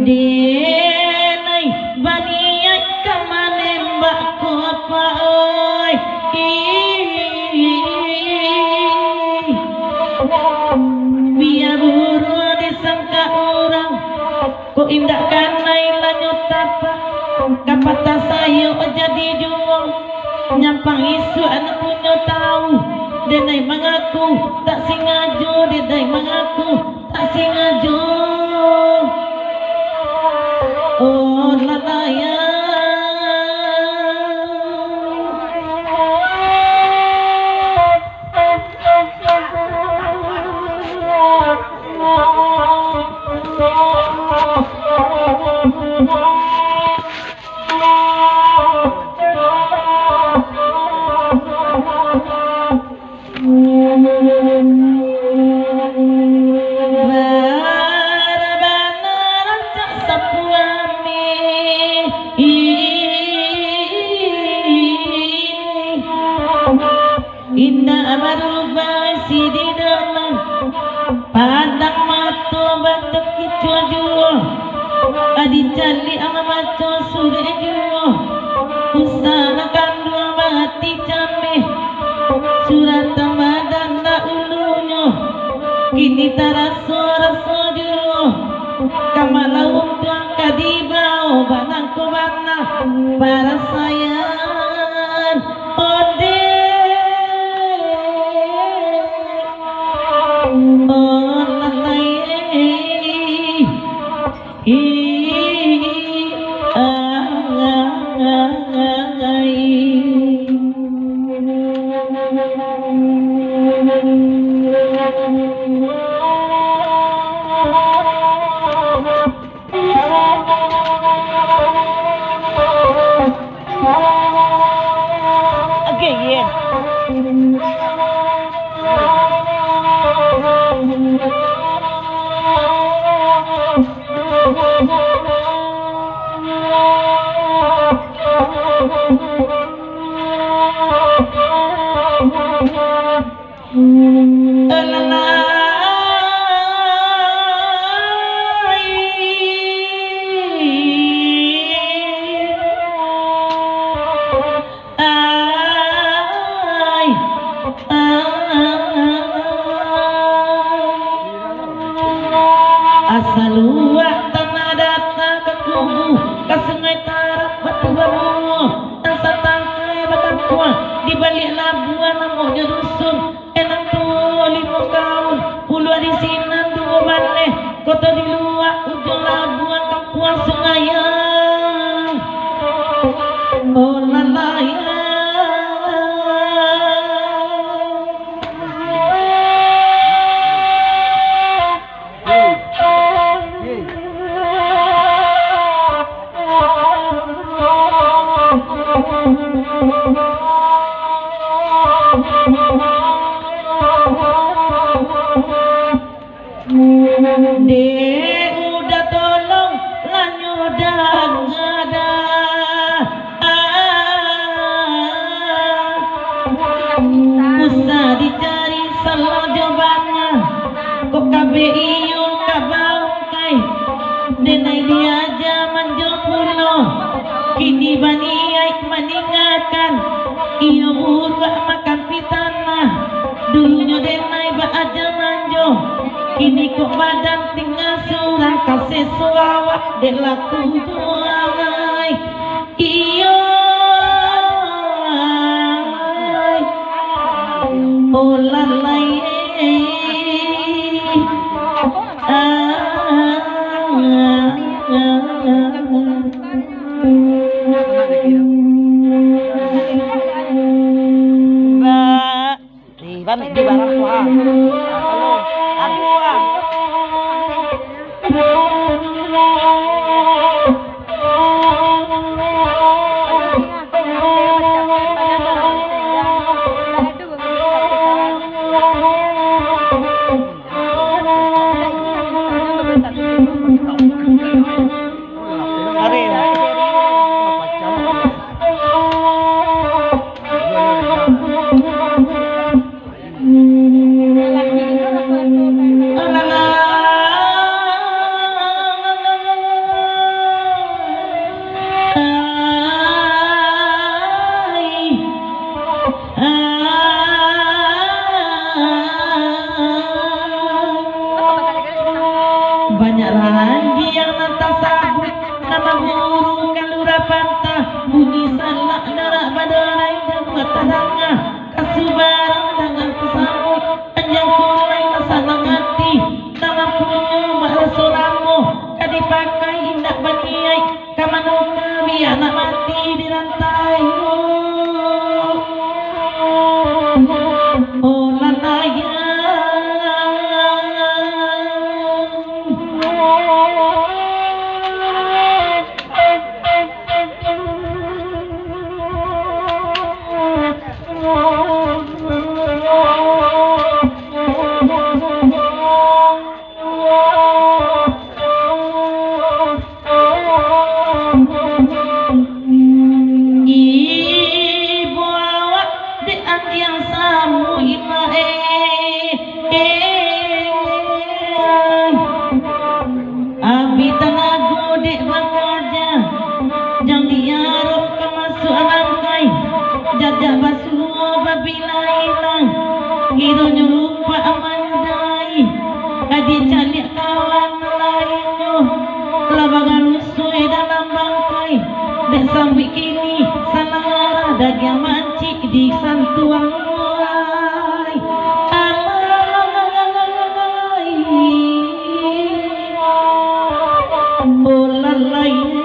Denai baniai kamane mbakku apa oi biar buru disangka orang kok indah kanai lanjut apa kapata sayo jadi jual nyampang isu anak punya tahu denai mengaku tak sengaja denai mengaku tak sengaja oh lalaya indah berubah si di dalam padang mata batuk kita jual adi cali ama maco suri jual usahakan dua mati cameh surat badan tak ulunya kini taraso raso jual kamalau tuang kadibau banang kubana para sayang ode asal uak tanah data ke kubu ke sungai tarak batu baru asa tangkai batang kuah di balik labuan namanya dusun enam tua 5 tahun puluh di sini dua balik kota di luar ujung labuan kampuan sungai oh lalaya Dek udah tolong lanyo dah ngada usah dicari salah jawabannya kok kabe iyo kabau kai denai dia zaman jopulo kini baniai meninggalkan iyo buruak makan pitana dulunya denai ba aja manjo kini kok badan tinggal surang kasih suawak dek laku tuai iyo oh lalai Mbak di barang kuah habis banyak lagi yang nata sabut nama guru kalura pantah bunyi salak darak badanai dan buat tadangah kasubarang dengan kesambut panjang kulai masalah hati nama punya malah soramu kadipakai indak baniai kamanuka biar nak mati di rantai oh lanaya jajak basuh babila hilang hidupnya lupa amandai kadi calik kawan lainnya labangan usui dalam bangkai dek sambil kini sanara daging mancik di santuang mulai alai bolalai